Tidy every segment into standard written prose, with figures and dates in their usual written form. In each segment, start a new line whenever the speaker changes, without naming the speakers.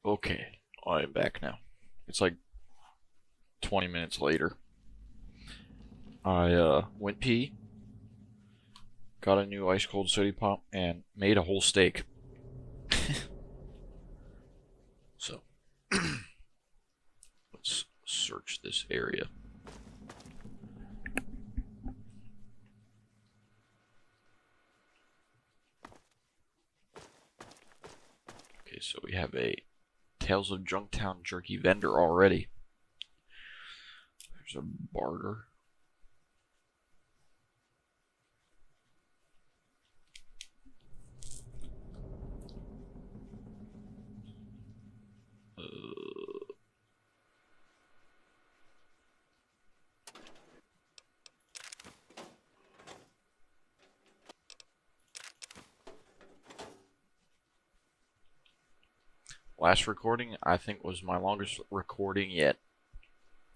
Okay, I'm back now. It's like 20 minutes later. I went pee, got a new ice cold soda pop, and made a whole steak. So, let's search this area. Okay, so we have a Tales of Junktown jerky vendor already. There's a barter. Last recording, I think, was my longest recording yet.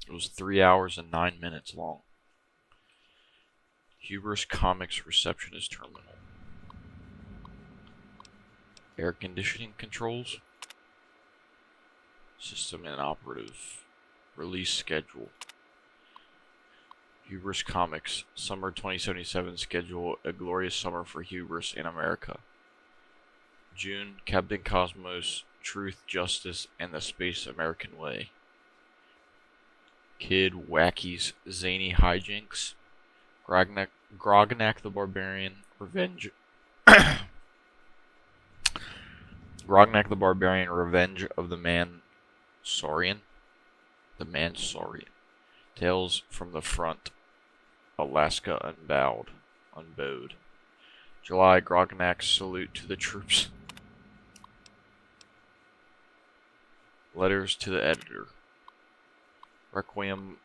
It was 3 hours and 9 minutes long. Hubris Comics Receptionist Terminal. Air conditioning controls. System inoperative. Release schedule. Hubris Comics Summer 2077 schedule: A Glorious Summer for Hubris in America. June: Captain Cosmos, Truth, Justice, and the Space American Way. Kid Wacky's Zany Hijinks. Grognak the Barbarian, Revenge. Grognak the Barbarian, Revenge of the Mansaurian. The Mansaurian. Tales from the Front, Alaska Unbowed. July: Grognak's Salute to the Troops. Letters to the Editor. Requiem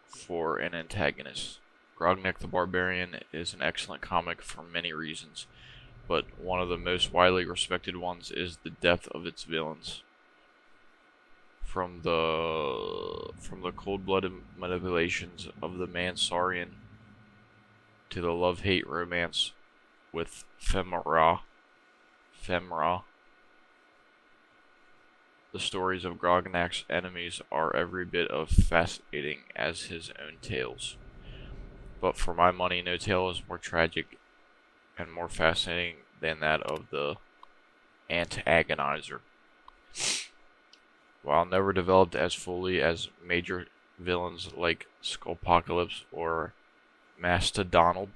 for an Antagonist. Grognak the Barbarian is an excellent comic for many reasons, but one of the most widely respected ones is the death of its villains. From the cold-blooded manipulations of the Mansaurian to the love-hate romance with Femra, the stories of Grognak's enemies are every bit as fascinating as his own tales. But for my money, no tale is more tragic and more fascinating than that of the Antagonizer. While never developed as fully as major villains like Skullpocalypse or Mastodonald,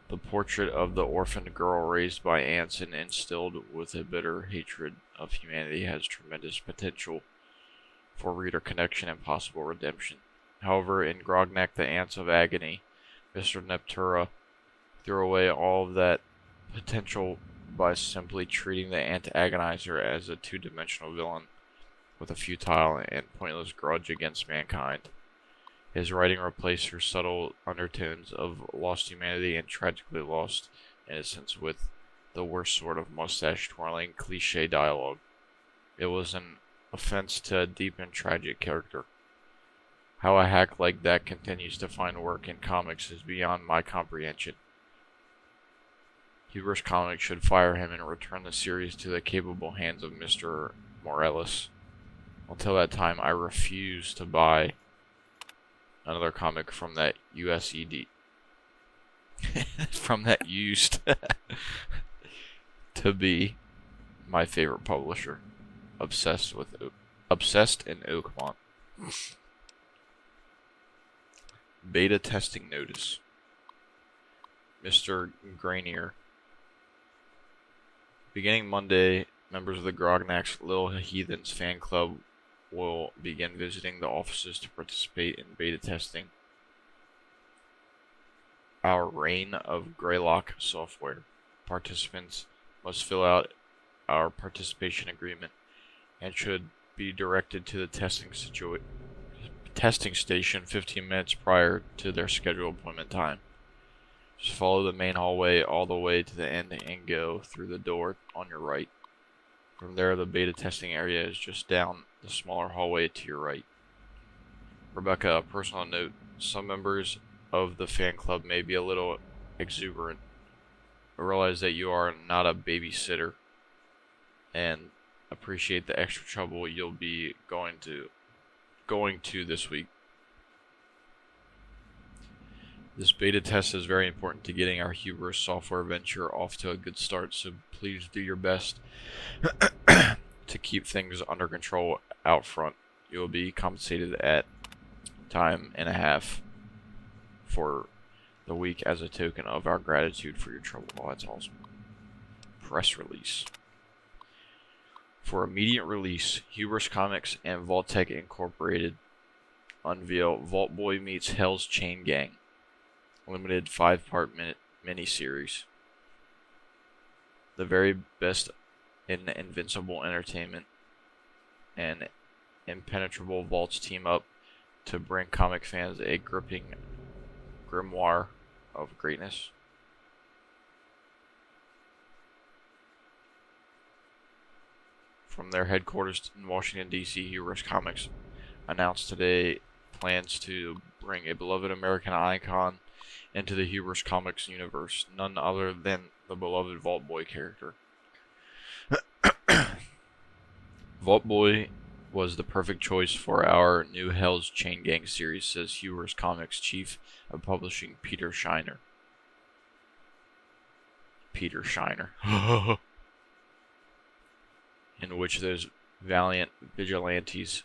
the portrait of the orphaned girl raised by ants and instilled with a bitter hatred of humanity has tremendous potential for reader connection and possible redemption. However, in Grognak the Ants of Agony, Mr. Neptura threw away all of that potential by simply treating the antagonizer as a two-dimensional villain with a futile and pointless grudge against mankind. His writing replaced her subtle undertones of lost humanity and tragically lost innocence with the worst sort of mustache-twirling cliché dialogue. It was an offense to a deep and tragic character. How a hack like that continues to find work in comics is beyond my comprehension. Hubris Comics should fire him and return the series to the capable hands of Mr. Morales. Until that time, I refuse to buy another comic from that USED. From that used to be my favorite publisher. Obsessed in Oakmont. Beta testing notice. Mr. Grainier. Beginning Monday, members of the Grognak's Little Heathens fan club will begin visiting the offices to participate in beta testing our Reign of Greylock software. Participants must fill out our participation agreement and should be directed to the testing station 15 minutes prior to their scheduled appointment time. Just follow the main hallway all the way to the end and go through the door on your right. From there, the beta testing area is just down the smaller hallway to your right. Rebecca, a personal note: some members of the fan club may be a little exuberant. I realize that you are not a babysitter, and appreciate the extra trouble you'll be going to this week. This beta test is very important to getting our Hubris software venture off to a good start, so please do your best to keep things under control out front. You will be compensated at time and a half for the week as a token of our gratitude for your trouble. Oh, that's awesome. Press release. For immediate release, Hubris Comics and Vault-Tec Incorporated unveil Vault Boy Meets Hell's Chain Gang, limited 5-part miniseries. The very best in invincible entertainment and impenetrable vaults team up to bring comic fans a gripping grimoire of greatness. From their headquarters in Washington, D.C., Hubris Comics announced today plans to bring a beloved American icon into the Hubris Comics universe, none other than the beloved Vault Boy character. Vault Boy was the perfect choice for our new Hell's Chain Gang series, says Hubris Comics Chief of Publishing Peter Shiner. In which those valiant vigilantes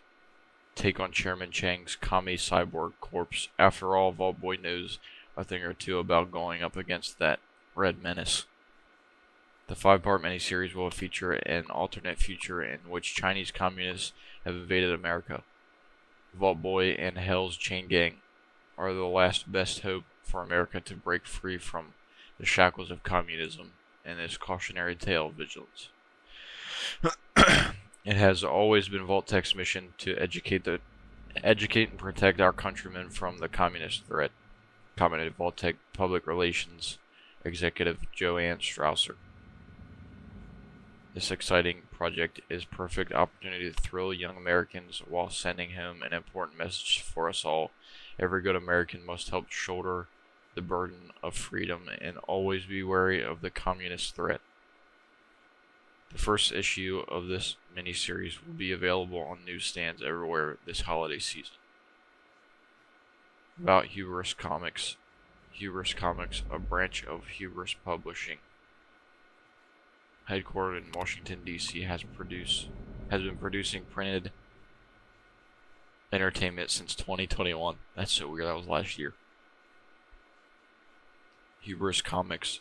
take on Chairman Chang's commie cyborg corpse. After all, Vault Boy knows a thing or two about going up against that red menace. The 5-part miniseries will feature an alternate future in which Chinese communists have invaded America. Vault Boy and Hell's Chain Gang are the last best hope for America to break free from the shackles of communism and this cautionary tale of vigilance. It has always been Vault-Tec's mission to educate and protect our countrymen from the communist threat, commented Vault-Tec Public Relations Executive Joanne Strausser. This exciting project is a perfect opportunity to thrill young Americans while sending home an important message for us all. Every good American must help shoulder the burden of freedom and always be wary of the communist threat. The first issue of this miniseries will be available on newsstands everywhere this holiday season. About Hubris Comics. Hubris Comics, a branch of Hubris Publishing, headquartered in Washington, D.C., has been producing printed entertainment since 2021. That's so weird. That was last year. Hubris Comics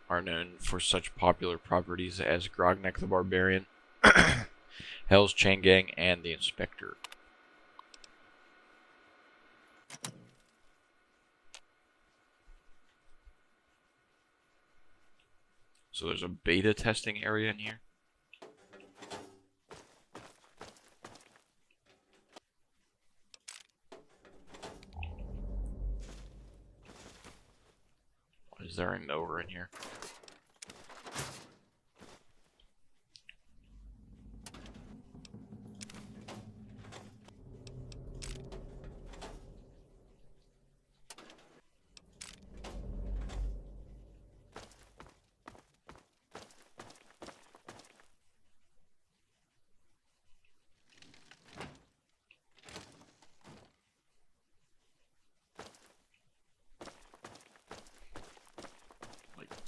are known for such popular properties as Grognak the Barbarian, Hell's Chain Gang, and The Inspector. So there's a beta testing area in here. Is there a mower in here?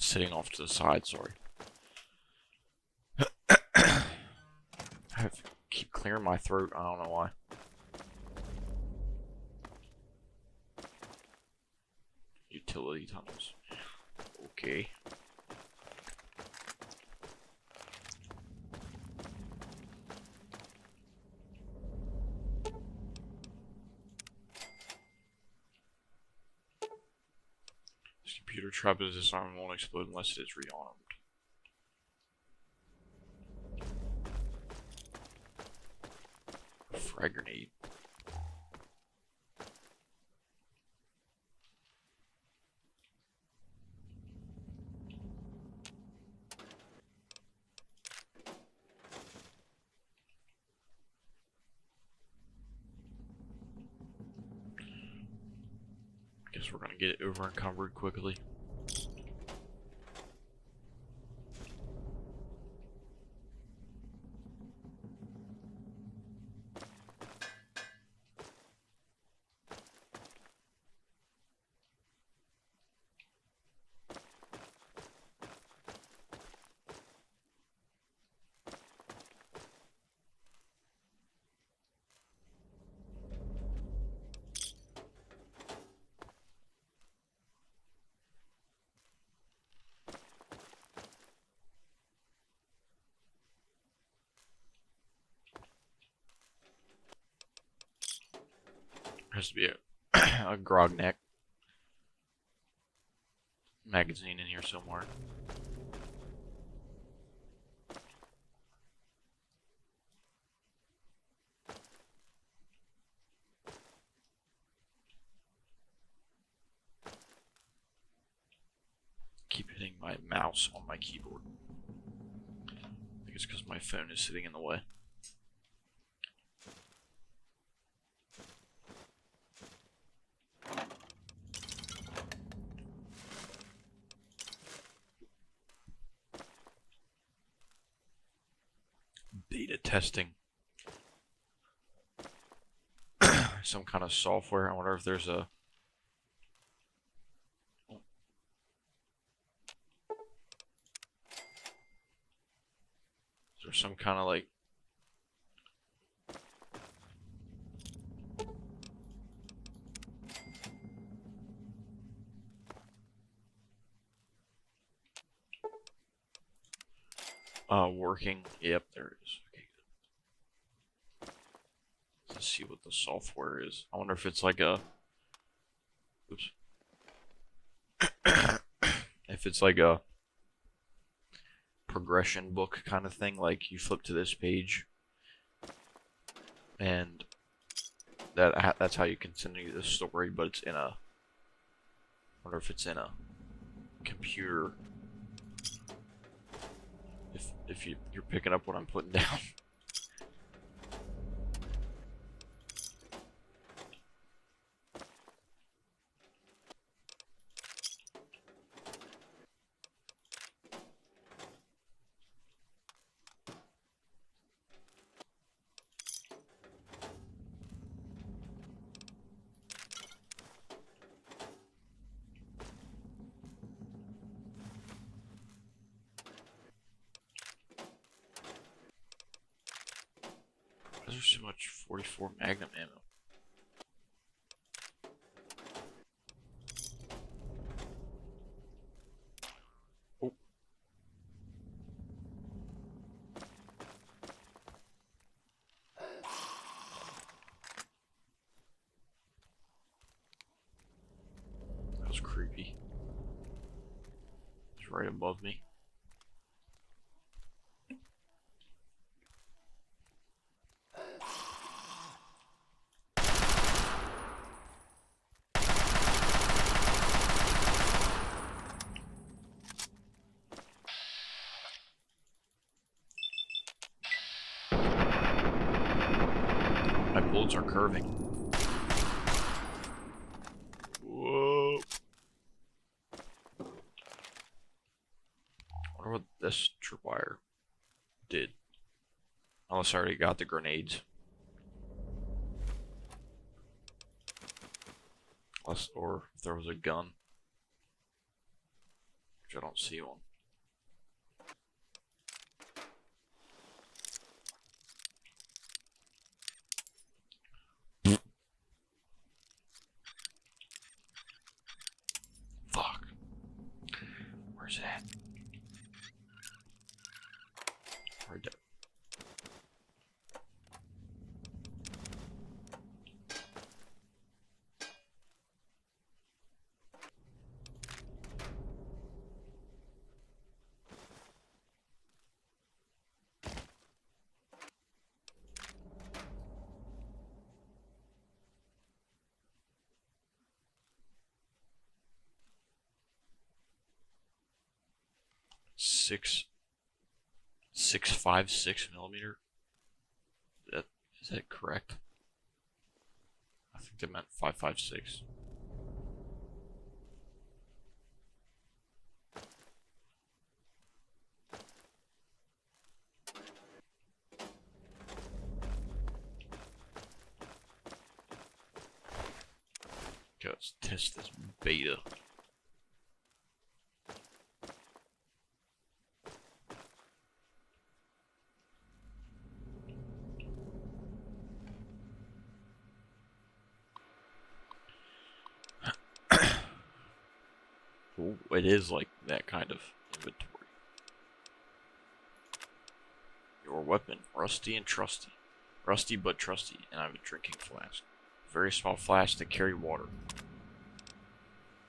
Sitting off to the side, sorry. I have to keep clearing my throat, I don't know why. Utility tunnels. Okay. Computer trap is disarmed and won't explode unless it is rearmed. Frag grenade. Guess we're gonna get it over encumbered quickly. has to be a grog neck magazine in here somewhere. Keep hitting my mouse on my keyboard. I think it's because my phone is sitting in the way. Beta testing. Some kind of software. I wonder if there's a... Is there some kind of like... working? Yep, there it is. Okay, good. Let's see what the software is. I wonder if it's like a... Oops. If it's like a progression book kind of thing, like you flip to this page and that's how you continue the story, but it's in a... I wonder if it's in a computer. If you're picking up what I'm putting down. Why is there so much 44 Magnum ammo? Oh. That was creepy. It's right above me. My bullets are curving. Whoa. I wonder what this tripwire did. Unless I already got the grenades. Or if there was a gun. Which I don't see one. Fuck. Where's it at? Right there. Six 6.56 millimeter. Is that correct? I think they meant 5.56. Okay, let's test this beta. Ooh, it is like that kind of inventory. Your weapon, rusty and trusty. Rusty but trusty, and I have a drinking flask. Very small flasks that carry water.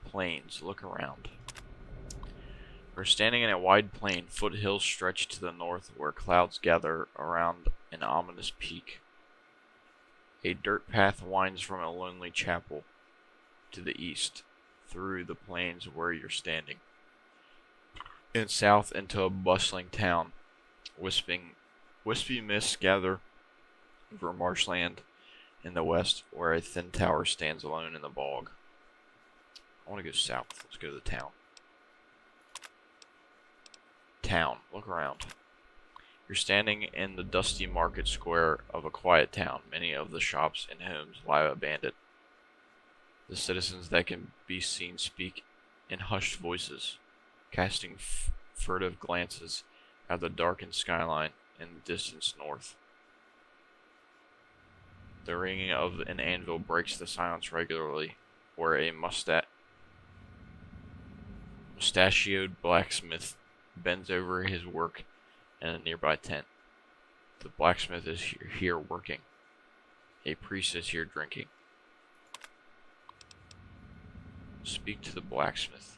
Plains. Look around. We're standing in a wide plain. Foothills stretch to the north where clouds gather around an ominous peak. A dirt path winds from a lonely chapel to the east through the plains where you're standing, and south into a bustling town. Wispy mists gather over marshland in the west, where a thin tower stands alone in the bog. I want to go south. Let's go to the town. Town. Look around. You're standing in the dusty market square of a quiet town. Many of the shops and homes lie abandoned. The citizens that can be seen speak in hushed voices, casting furtive glances at the darkened skyline in the distance north. The ringing of an anvil breaks the silence regularly, where a mustachioed blacksmith bends over his work in a nearby tent. The blacksmith is here working. A priest is here drinking. Speak to the blacksmith.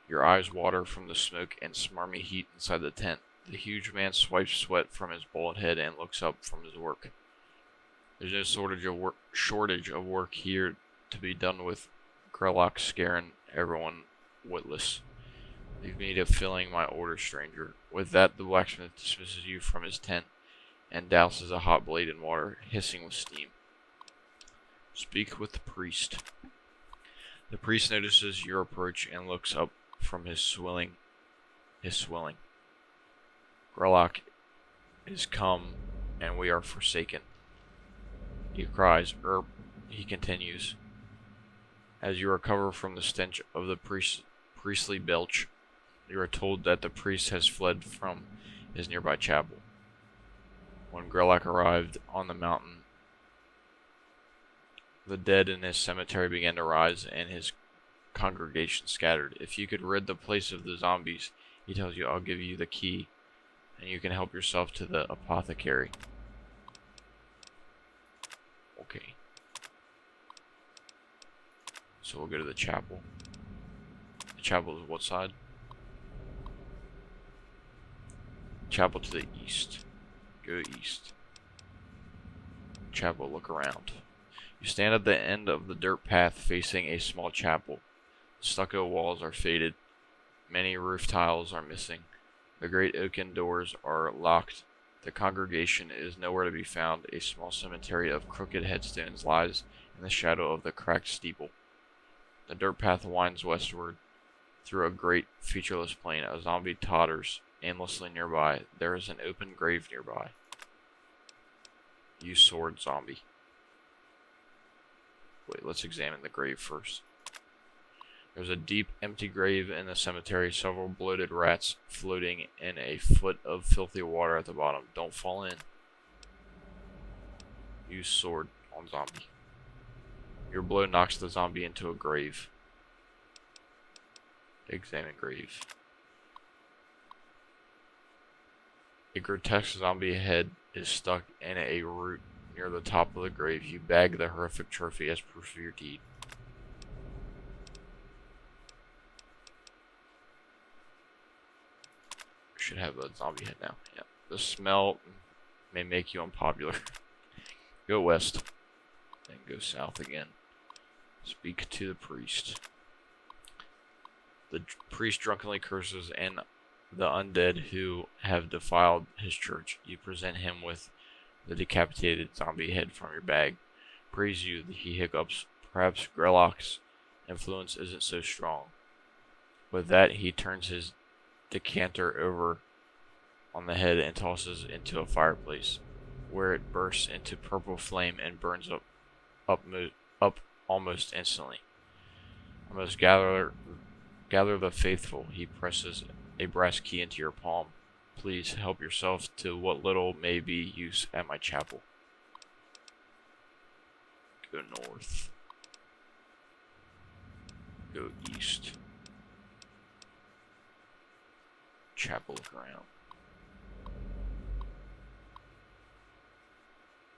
Your eyes water from the smoke and smarmy heat inside the tent. The huge man swipes sweat from his bald head and looks up from his work. There's no shortage of work here to be done with Grellock scaring everyone witless. Leave me to filling my order, stranger. With that, the blacksmith dismisses you from his tent and douses a hot blade in water, hissing with steam. Speak with the priest. The priest notices your approach and looks up from his swelling. Grellock is come, and we are forsaken. He cries. He continues. As you recover from the stench of the priestly belch, you are told that the priest has fled from his nearby chapel. When Grellock arrived on the mountain, the dead in his cemetery began to rise, and his congregation scattered. If you could rid the place of the zombies, he tells you, I'll give you the key, and you can help yourself to the apothecary. Okay. So we'll go to the chapel. The chapel is what side? Chapel to the east. Go east. Chapel, look around. You stand at the end of the dirt path facing a small chapel. The stucco walls are faded. Many roof tiles are missing. The great oaken doors are locked. The congregation is nowhere to be found. A small cemetery of crooked headstones lies in the shadow of the cracked steeple. The dirt path winds westward through a great featureless plain. A zombie totters aimlessly nearby. There is an open grave nearby. Use sword, zombie. Wait, let's examine the grave first. There's a deep, empty grave in the cemetery, several bloated rats floating in a foot of filthy water at the bottom. Don't fall in. Use sword on zombie. Your blow knocks the zombie into a grave. Examine grave. A grotesque zombie head is stuck in a root near the top of the grave. You bag the horrific trophy as proof of your deed. Should have a zombie head now. Yeah. The smell may make you unpopular. Go west. Then go south again. Speak to the priest. The priest drunkenly curses and the undead who have defiled his church. You present him with the decapitated zombie head from your bag. Praise you, he hiccups. Perhaps Grellock's influence isn't so strong. With that, he turns his decanter over on the head and tosses into a fireplace, where it bursts into purple flame and burns up almost instantly. I must gather the faithful. He presses a brass key into your palm. Please help yourself to what little may be use at my chapel. Go north. Go east. Chapel, look around.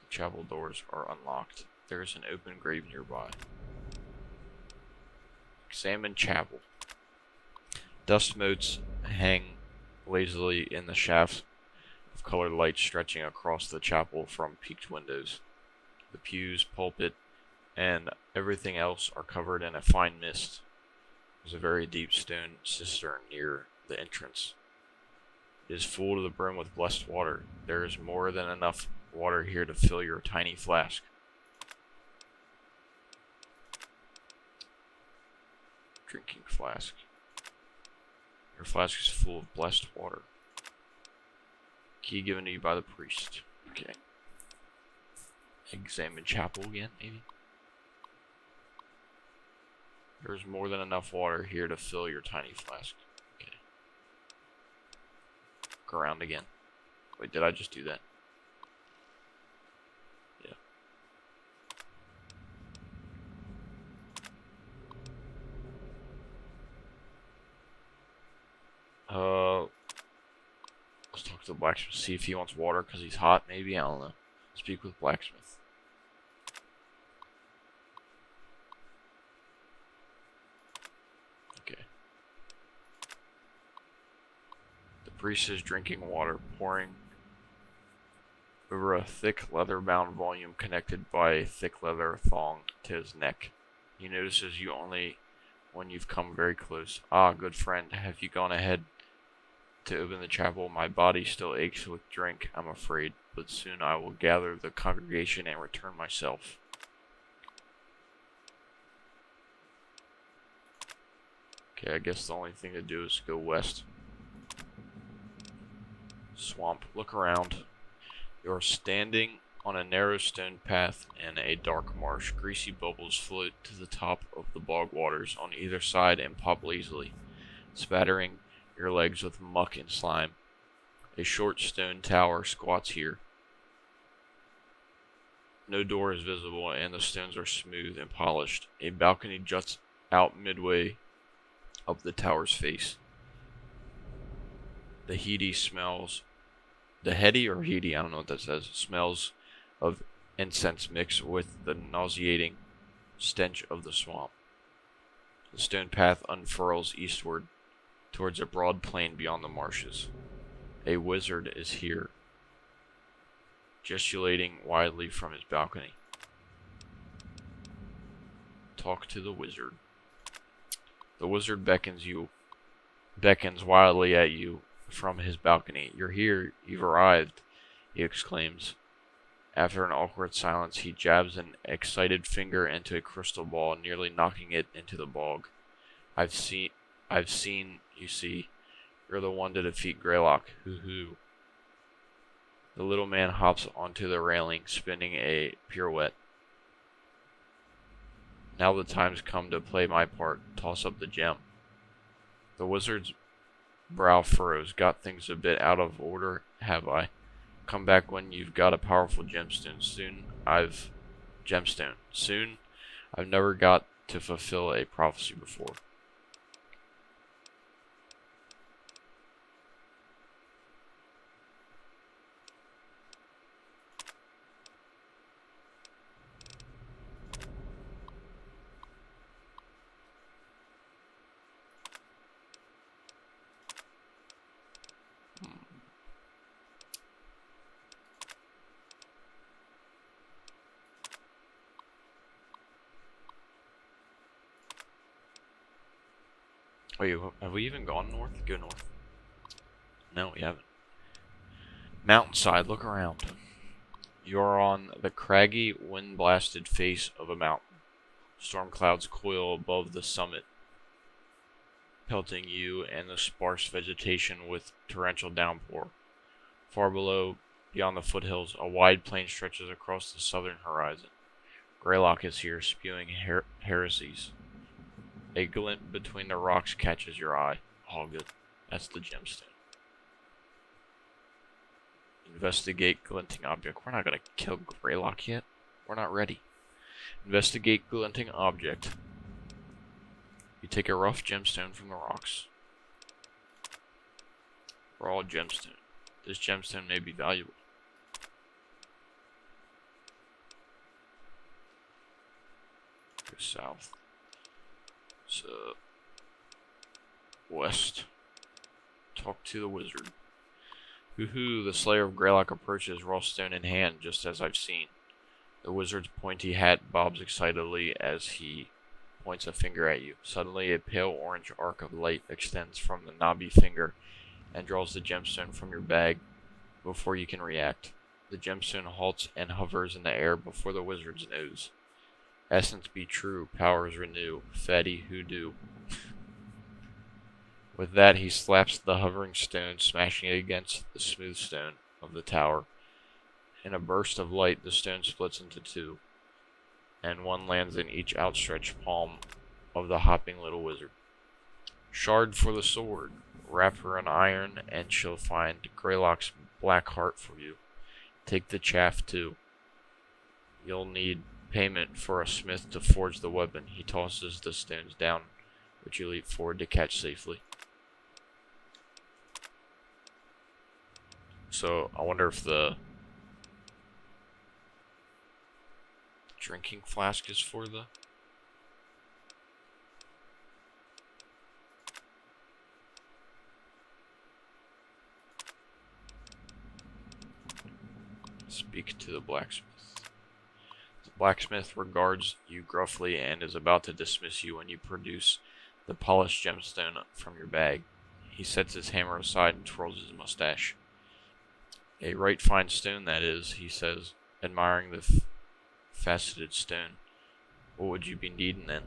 The chapel doors are unlocked. There is an open grave nearby. Examine chapel. Dust motes hang lazily in the shaft of colored light stretching across the chapel from peaked windows. The pews, pulpit, and everything else are covered in a fine mist. There's a very deep stone cistern near the entrance. It is full to the brim with blessed water. There is more than enough water here to fill your tiny flask. Drinking flask. Your flask is full of blessed water. Key given to you by the priest. Okay. Examine chapel again, maybe? There's more than enough water here to fill your tiny flask. Okay. Look around again. Wait, did I just do that? Yeah. Let's talk to the blacksmith, see if he wants water because he's hot, maybe? I don't know. Speak with blacksmith. Okay. The priest is drinking water, pouring over a thick leather-bound volume connected by a thick leather thong to his neck. He notices you only when you've come very close. Ah, good friend, have you gone ahead to open the chapel? My body still aches with drink, I'm afraid, but soon I will gather the congregation and return myself. Okay, I guess the only thing to do is go west. Swamp. Look around. You are standing on a narrow stone path in a dark marsh. Greasy bubbles float to the top of the bog waters on either side and pop lazily, spattering your legs with muck and slime. A short stone tower squats here. No door is visible and the stones are smooth and polished. A balcony juts out midway up the tower's face. The heady, I don't know what that says, smells of incense mixed with the nauseating stench of the swamp. The stone path unfurls eastward towards a broad plain beyond the marshes. A wizard is here, gesticulating widely from his balcony. Talk to the wizard. The wizard beckons wildly at you from his balcony. You're here, you've arrived, he exclaims. After an awkward silence, he jabs an excited finger into a crystal ball, nearly knocking it into the bog. I've seen, you see. You're the one to defeat Greylock. Hoo-hoo. The little man hops onto the railing, spinning a pirouette. Now the time's come to play my part. Toss up the gem. The wizard's brow furrows. Got things a bit out of order, have I? Come back when you've got a powerful gemstone. Soon I've never got to fulfill a prophecy before. Wait, have we even gone north? Go north. No, we haven't. Mountainside, look around. You are on the craggy, wind-blasted face of a mountain. Storm clouds coil above the summit, pelting you and the sparse vegetation with torrential downpour. Far below, beyond the foothills, a wide plain stretches across the southern horizon. Greylock is here, spewing heresies. A glint between the rocks catches your eye. All good. That's the gemstone. Investigate glinting object. We're not going to kill Greylock yet. We're not ready. Investigate glinting object. You take a rough gemstone from the rocks. Raw gemstone. This gemstone may be valuable. Go south. So, west. Talk to the wizard. Hoo-hoo, the Slayer of Greylock approaches, raw stone in hand, just as I've seen. The wizard's pointy hat bobs excitedly as he points a finger at you. Suddenly, a pale orange arc of light extends from the knobby finger and draws the gemstone from your bag before you can react. The gemstone halts and hovers in the air before the wizard's nose. Essence be true, powers renew, fatty hoodoo. With that, he slaps the hovering stone, smashing it against the smooth stone of the tower. In a burst of light, the stone splits into two, and one lands in each outstretched palm of the hopping little wizard. Shard for the sword. Wrap her in iron, and she'll find Greylock's black heart for you. Take the chaff, too. You'll need payment for a smith to forge the weapon. He tosses the stones down, which you leap forward to catch safely. So, I wonder if the drinking flask is for the... Speak to the blacksmith. The blacksmith regards you gruffly and is about to dismiss you when you produce the polished gemstone from your bag. He sets his hammer aside and twirls his mustache. A right fine stone, that is, he says, admiring the faceted stone. What would you be needing then?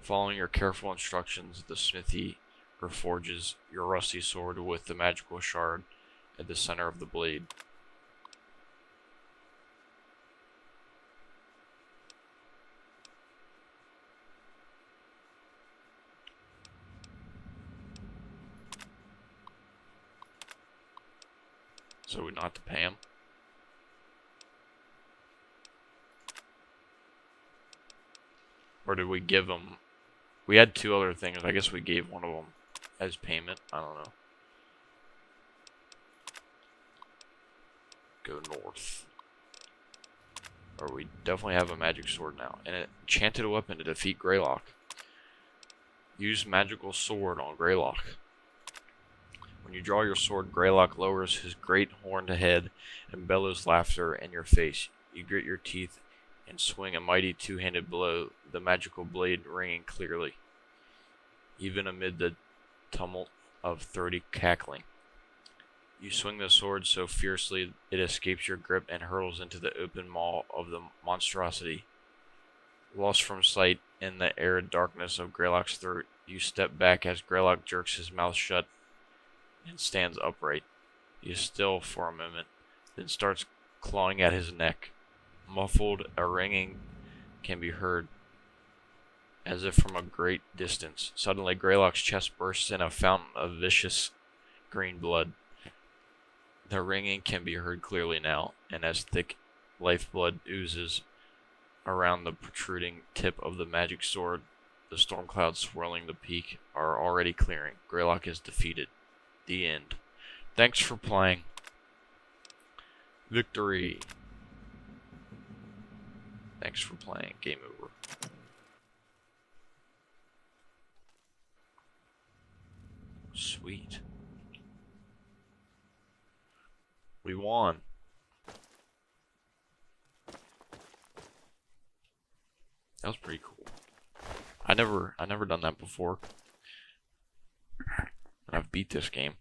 Following your careful instructions, the smithy reforges your rusty sword with the magical shard at the center of the blade. So we don't have to pay him. Or did we give him... We had two other things. I guess we gave one of them as payment. I don't know. Go north. Or we definitely have a magic sword now. And an enchanted weapon to defeat Greylock. Use magical sword on Greylock. When you draw your sword, Greylock lowers his great horned head and bellows laughter in your face. You grit your teeth and swing a mighty two-handed blow, the magical blade ringing clearly, even amid the tumult of throaty cackling. You swing the sword so fiercely it escapes your grip and hurtles into the open maw of the monstrosity. Lost from sight in the arid darkness of Greylock's throat, you step back as Greylock jerks his mouth shut and stands upright. He is still for a moment, then starts clawing at his neck. Muffled, a ringing can be heard, as if from a great distance. Suddenly, Greylock's chest bursts in a fountain of vicious green blood. The ringing can be heard clearly now, and as thick lifeblood oozes around the protruding tip of the magic sword, the storm clouds swirling the peak are already clearing. Greylock is defeated. The end. Thanks for playing. Victory. Thanks for playing. Game over. Sweet. We won. That was pretty cool. I never done that before. I've beat this game.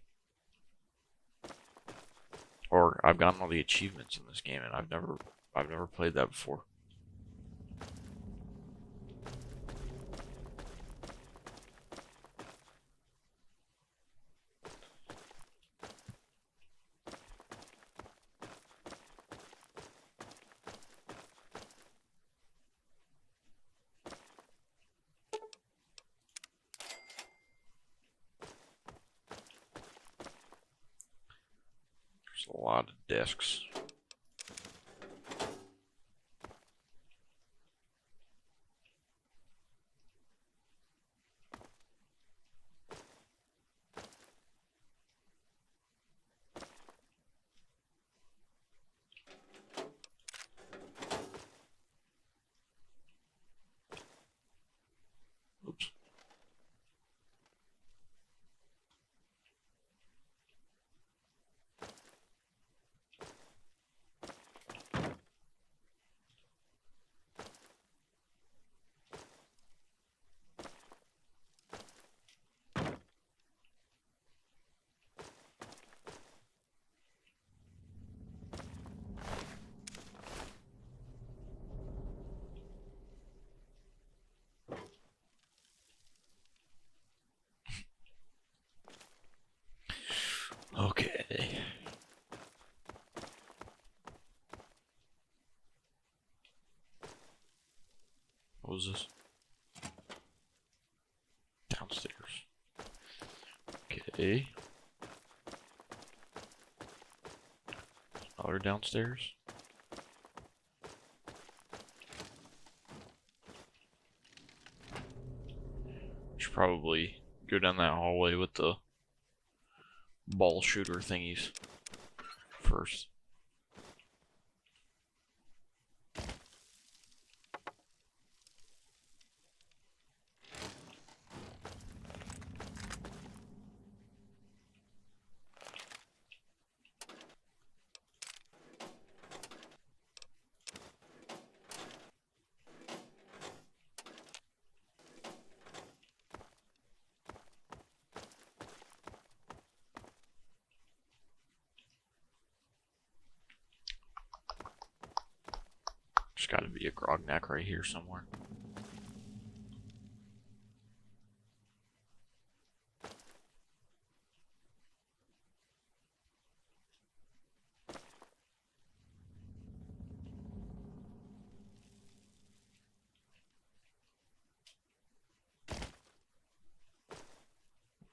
Or I've gotten all the achievements in this game and I've never played that before. There's a lot of discs. was this? Downstairs. Okay. Another downstairs. Should probably go down that hallway with the ball shooter thingies first. There's gotta be a grognack right here somewhere.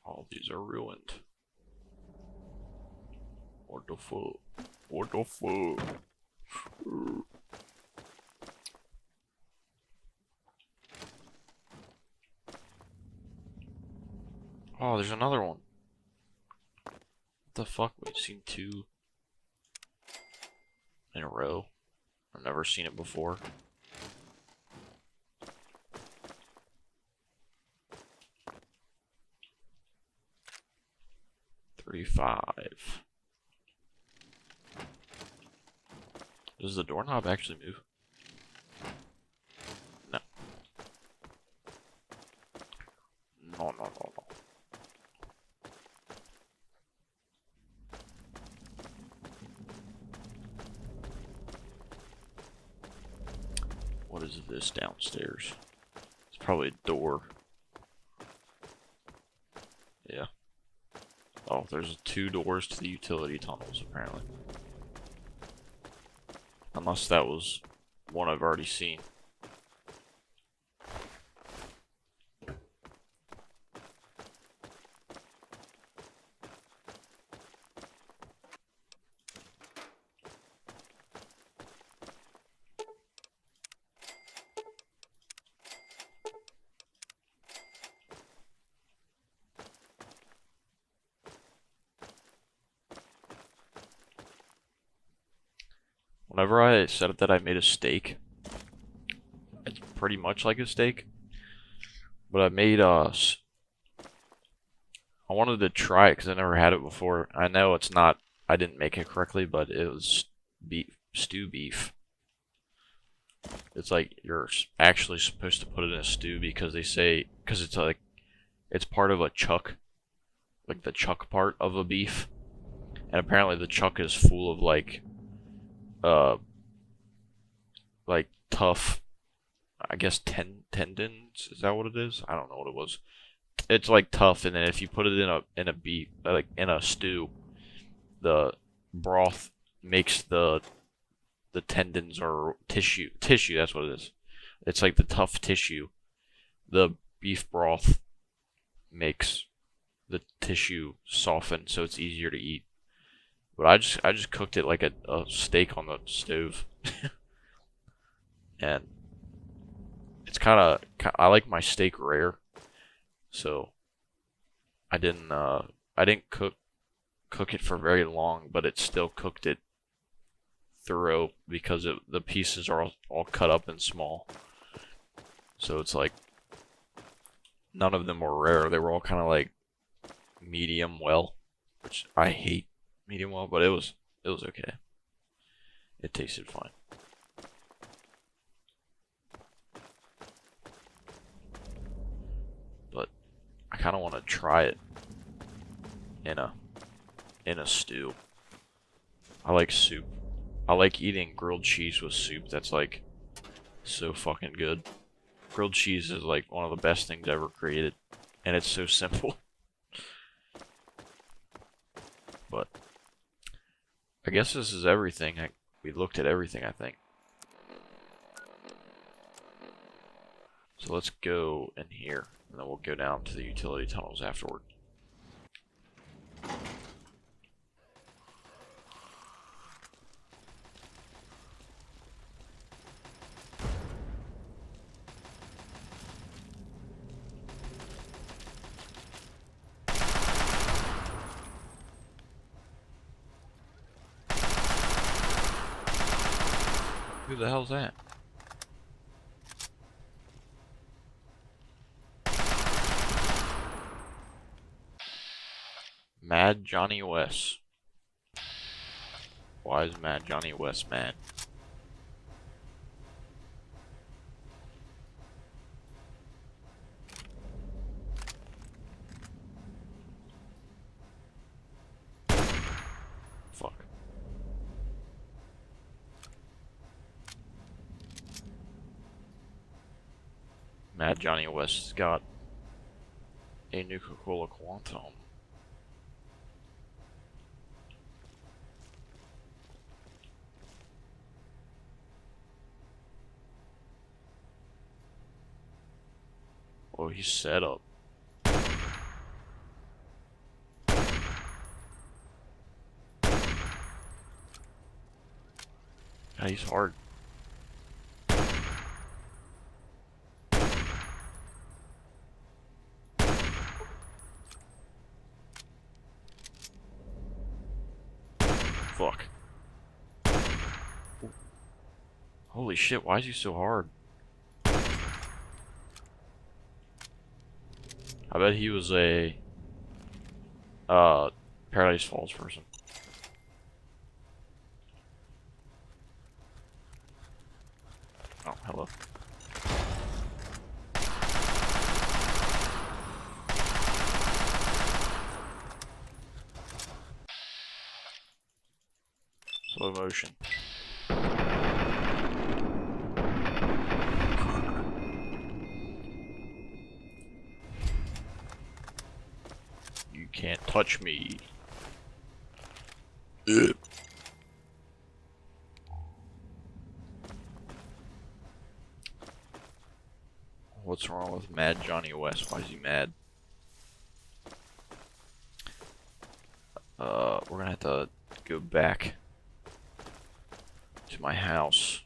All these are ruined. What the fuck? What the fuck? Oh, there's another one. What the fuck? We've seen two in a row. I've never seen it before. $35. Does the doorknob actually move? No. No, no, no, no. What is this downstairs? It's probably a door. Yeah. Oh, there's 2 doors to the utility tunnels, apparently. Unless that was one I've already seen. Whenever I said that I made a steak, it's pretty much like a steak. But I made I wanted to try it because I never had it before. I know it's not. I didn't make it correctly, but it was stew beef. It's like you're actually supposed to put it in a stew because it's like it's part of a chuck, like the chuck part of a beef, and apparently the chuck is full of like tough, I guess tendons. Is that what it is? I don't know what it was. It's like tough, and then if you put it in a beef, like in a stew, the broth makes the tendons or tissue. That's what it is. It's like the tough tissue. The beef broth makes the tissue soften, so it's easier to eat. But I just cooked it like a steak on the stove, and it's I like my steak rare, so I didn't cook it for very long, but it still cooked it thorough because the pieces are all cut up and small. So it's like none of them were rare. They were all kind of like medium well, which I hate medium well, but it was okay. It tasted fine. But I kind of want to try it in a stew. I like soup. I like eating grilled cheese with soup. That's like so fucking good. Grilled cheese is like one of the best things ever created, and it's so simple. But I guess this is everything. We looked at everything, I think. So let's go in here, and then we'll go down to the utility tunnels afterward. Who the hell's that? Mad Johnny West. Why is Mad Johnny West mad? Fuck. Mad Johnny West's got a Nuka-Cola Quantum. Oh, he's set up. God, he's hard. Fuck. Holy shit, why is he so hard? I bet he was a Paradise Falls person. Oh, hello. Slow motion. You can't touch me. Ugh. What's wrong with Mad Johnny West? Why is he mad? We're gonna have to go back to my house.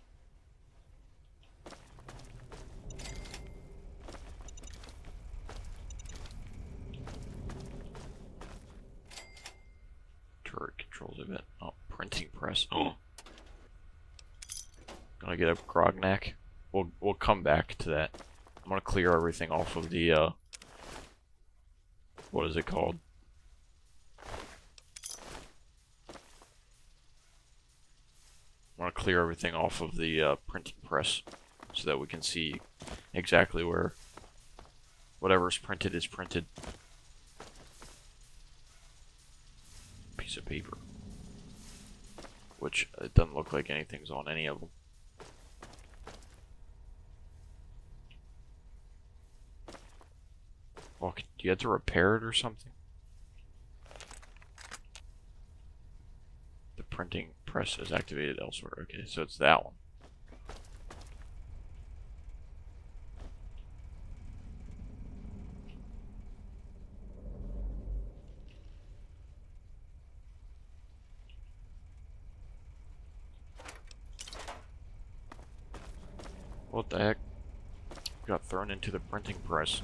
Turret controls a bit. Oh, printing press. Oh. Gonna get a Grognak. We'll come back to that. I'm gonna clear everything off of the what is it called? I want to clear everything off of the printing press so that we can see exactly where whatever's printed is printed. Piece of paper. Which it doesn't look like anything's on any of them. Well, do you have to repair it or something? The printing press is activated elsewhere. Okay, so it's that one. What the heck? Got thrown into the printing press.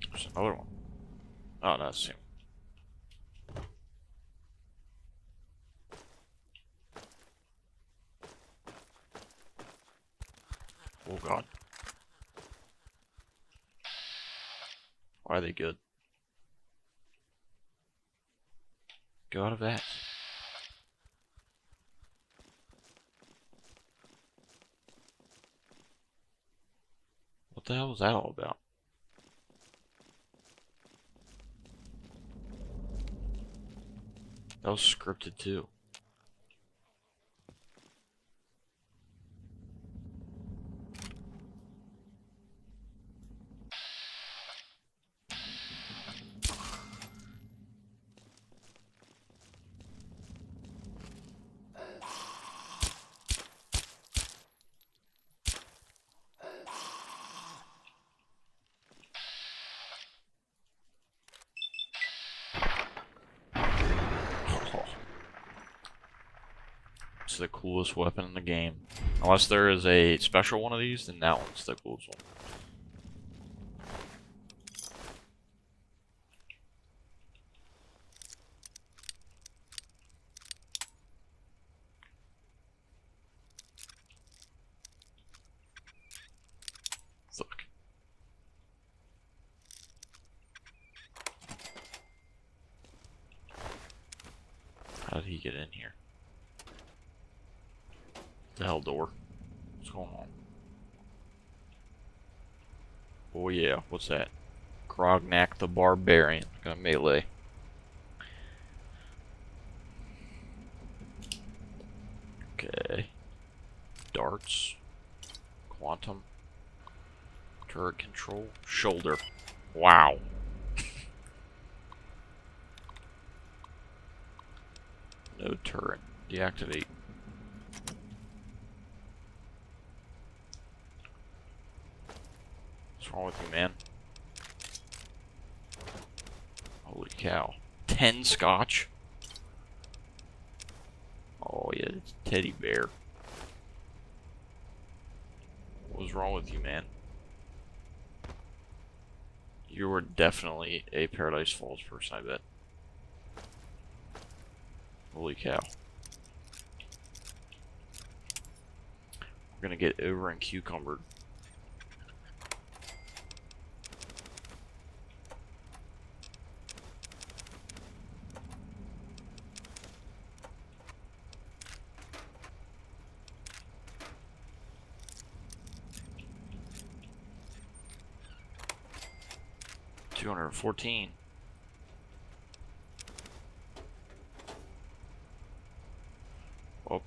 There's another one. Oh, no, that's the same. Oh god. Why are they good? Go out of that. What the hell was that all about? That was scripted too. the coolest weapon in the game. Unless there is a special one of these, then that one's the coolest one. Look. How did he get in here? The hell door? What's going on? Oh yeah, what's that? Grognak the Barbarian. Got a melee. Okay. Darts. Quantum. Turret control. Shoulder. Wow. No turret. Deactivate. What's wrong with you, man? Holy cow. 10 scotch? Oh yeah, it's a teddy bear. What was wrong with you, man? You were definitely a Paradise Falls person, I bet. Holy cow. We're gonna get over and cucumbered. $214. Oh.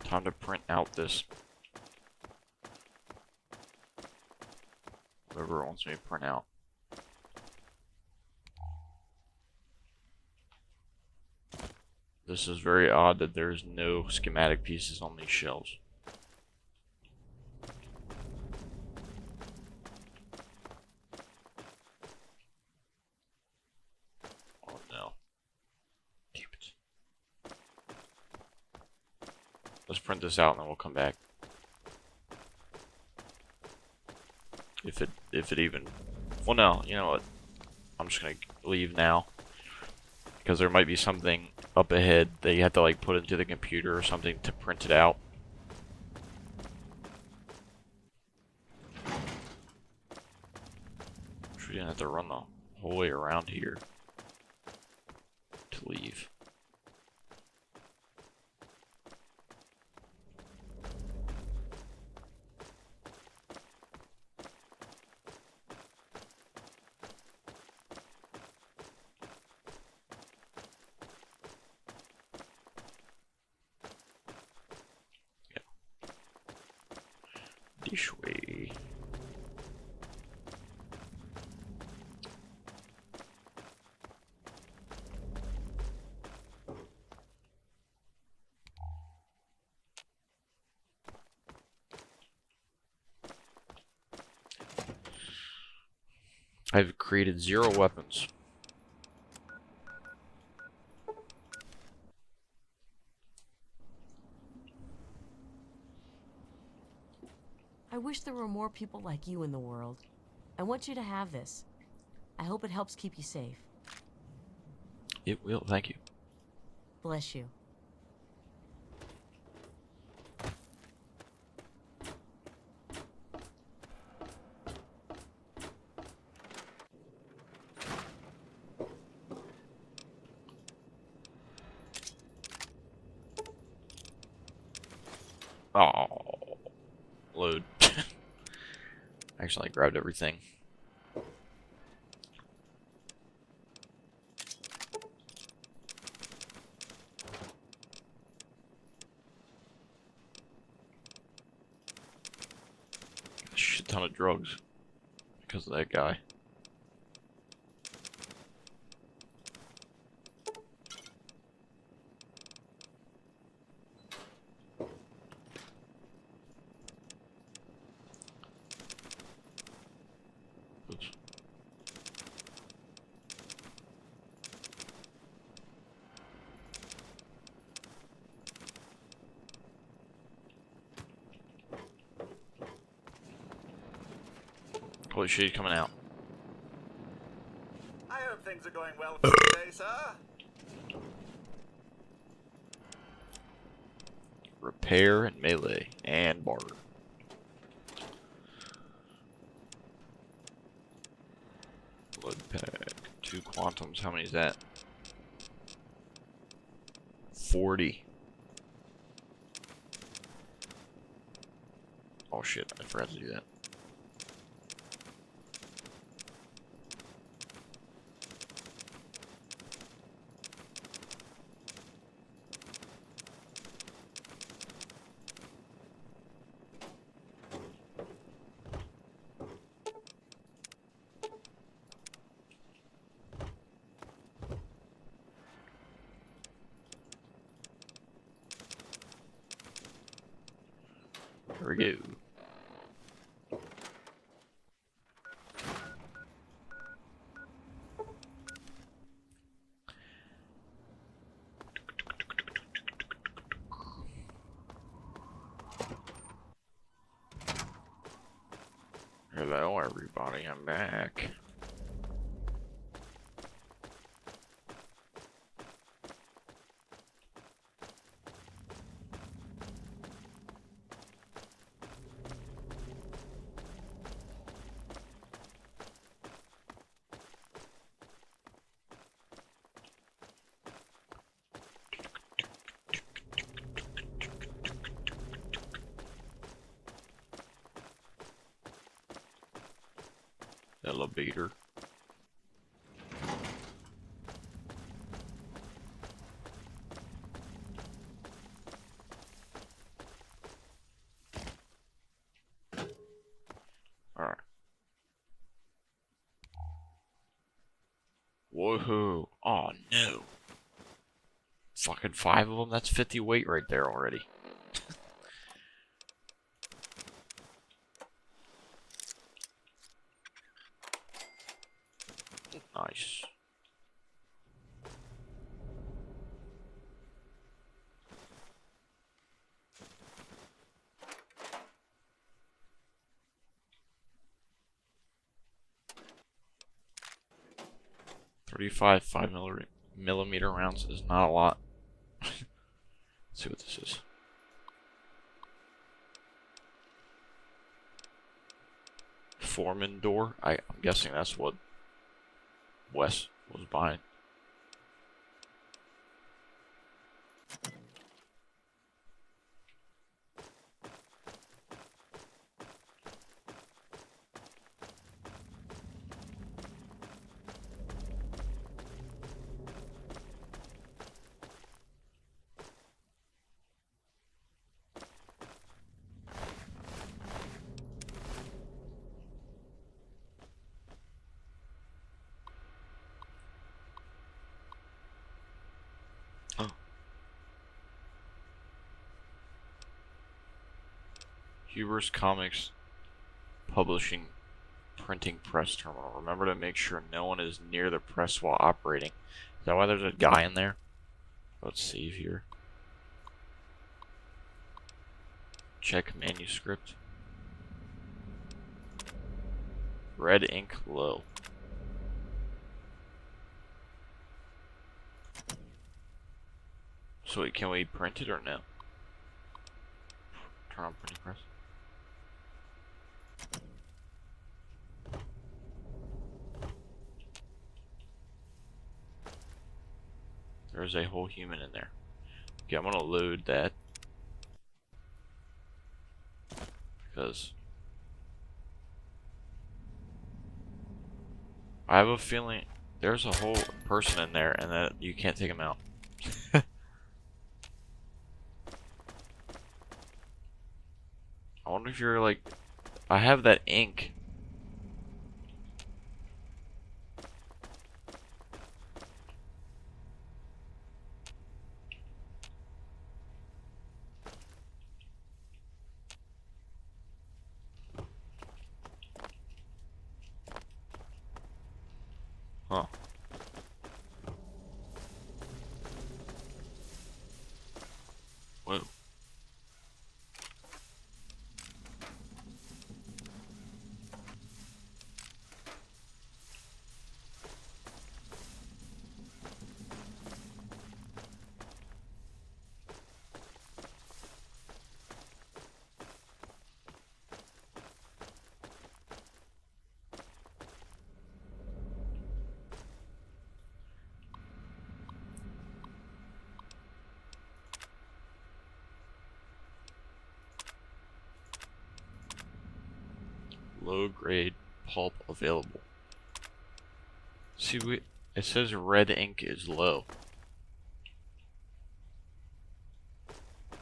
Time to print out this. Whatever it wants me to print out. This is very odd that there's no schematic pieces on these shelves. Oh no. Damn it. Let's print this out and then we'll come back. If it even... Well no, you know what? I'm just gonna leave now. Because there might be something up ahead that you have to like put into the computer or something to print it out. We didn't have to run the whole way around here to leave. This way. I've created 0 weapons.
I wish there were more people like you in the world. I want you to have this. I hope it helps keep you safe.
It will, thank you.
Bless you.
Oh, load. Actually, I grabbed everything. A shit ton of drugs because of that guy. Oops. Holy shit, he's coming out.
I hope things are going well for you today, sir.
Repair and melee and barter. Blood pack. 2 quantums. How many is that? 40. Oh shit, I forgot to do that. Here we go. Hello everybody, I'm back. Elevator. Alright. Woohoo. Oh no. Fucking 5 of them? That's 50 weight right there already. Nice. .35 5mm rounds is not a lot. Let's see what this is. Foreman door? I'm guessing that's what Wes was buying. Huber's Comics Publishing Printing Press Terminal. Remember to make sure no one is near the press while operating. Is that why there's a guy in there? Let's save here. Check manuscript. Red ink low. So wait, can we print it or no? Turn on printing press. There's a whole human in there. Okay, I'm gonna load that. Because I have a feeling there's a whole person in there and that you can't take him out. I wonder if you're like, I have that ink. Huh. Whoa. low-grade pulp available. See, it says red ink is low.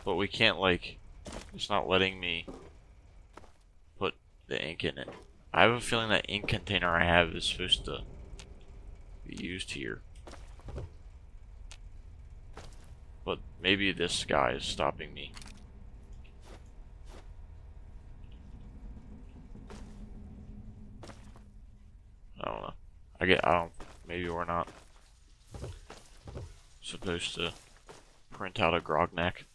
But we can't, like, it's not letting me put the ink in it. I have a feeling that ink container I have is supposed to be used here. But maybe this guy is stopping me. I don't know. Maybe we're not supposed to print out a grog neck.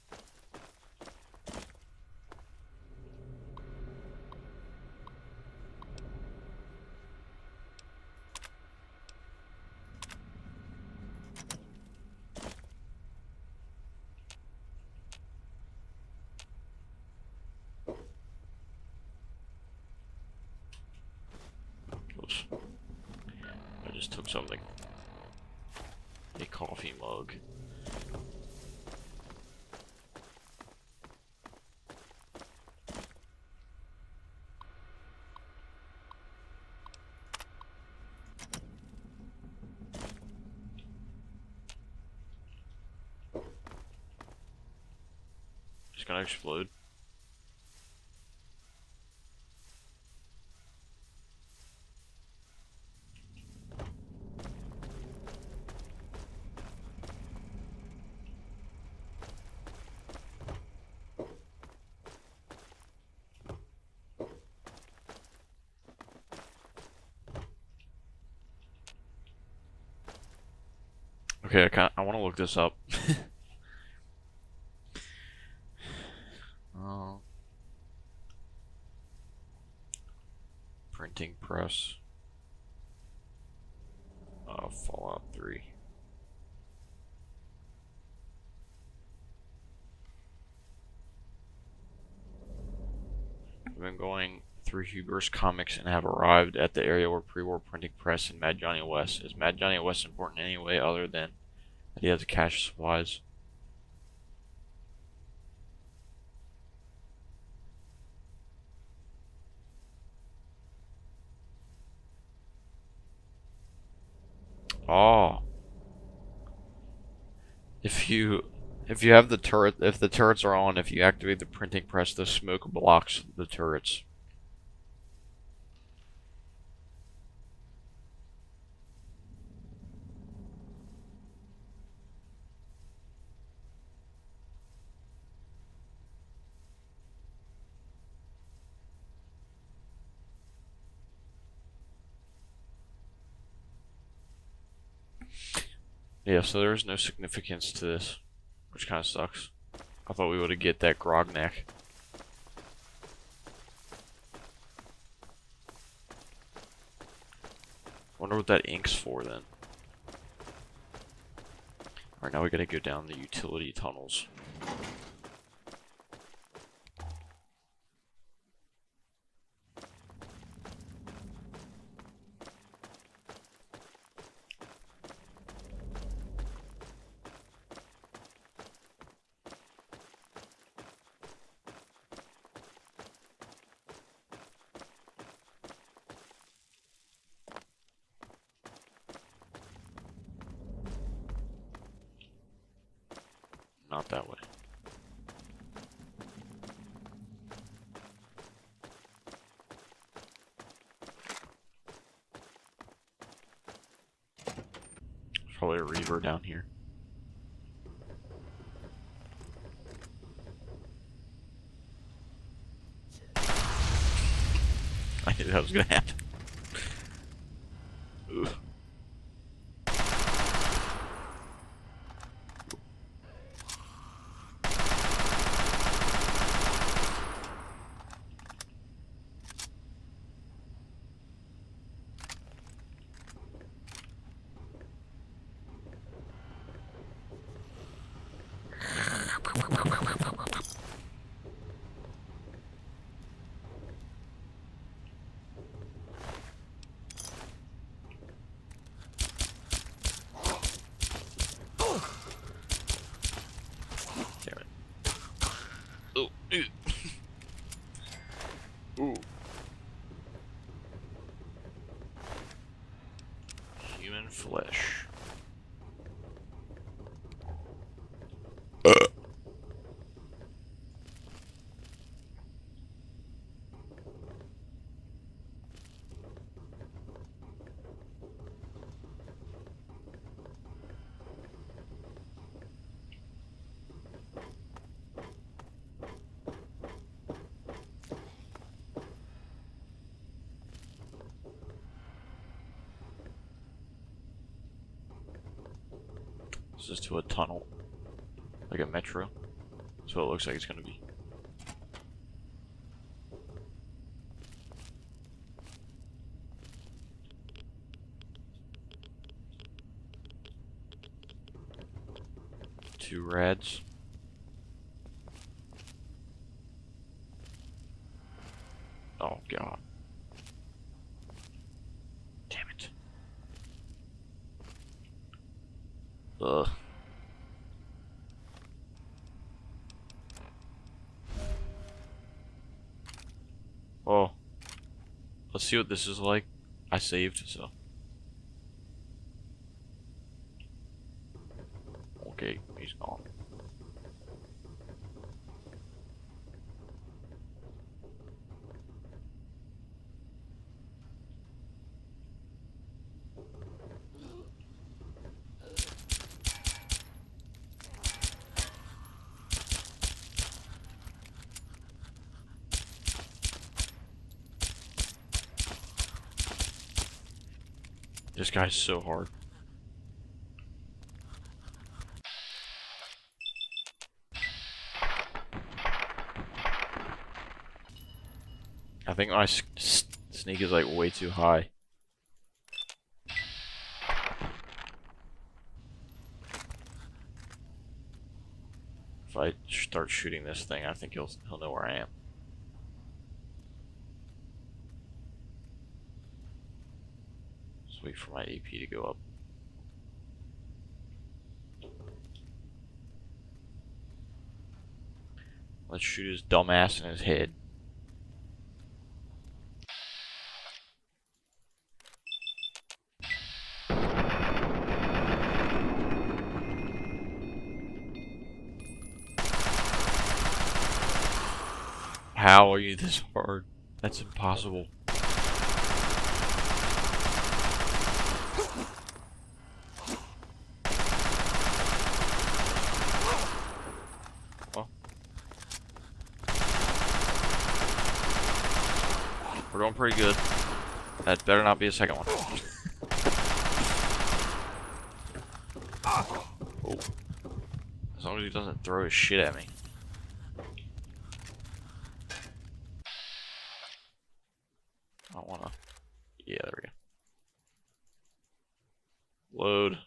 Oops. I just took something. A coffee mug. It's gonna explode. Okay, I want to look this up. uh, Printing press. Fallout 3. I've been going through Huber's comics and have arrived at the area where pre-war printing press and Mad Johnny West. Is Mad Johnny West important in any way other than that he has a cache of supplies? Oh. If you have the turret, if the turrets are on, if you activate the printing press, the smoke blocks the turrets. Yeah, so there's no significance to this, which kind of sucks. I thought we would get that grog neck. Wonder what that ink's for then. Alright, now we gotta go down the utility tunnels. Not that way. There's probably a reaver down here. I knew that was gonna happen. Ugh. This is to a tunnel. Like a metro. That's what it looks like it's gonna be. Two rads. Oh god. Damn it. Ugh. Oh. Let's see what this is like. I saved, so. Okay, he's gone. This guy's so hard. I think my sneak is like way too high. If I start shooting this thing, I think he'll know where I am. Just wait for my AP to go up. Let's shoot his dumb ass in his head. How are you this hard? That's impossible. Well, we're doing pretty good. That better not be a second one. Oh. As long as he doesn't throw his shit at me. I don't wanna. Yeah, there we go. Load.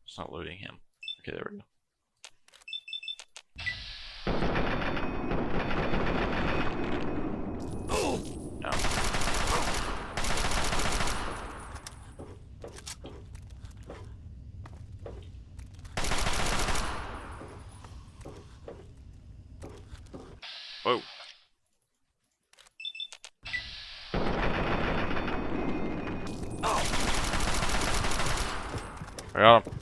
It's not loading him. Okay, there we go. No. Whoa. I got him.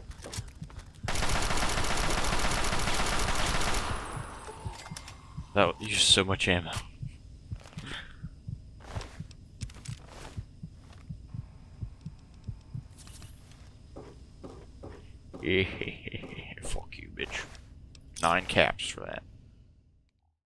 That used so much ammo. Yeah, fuck you, bitch. 9 caps for that.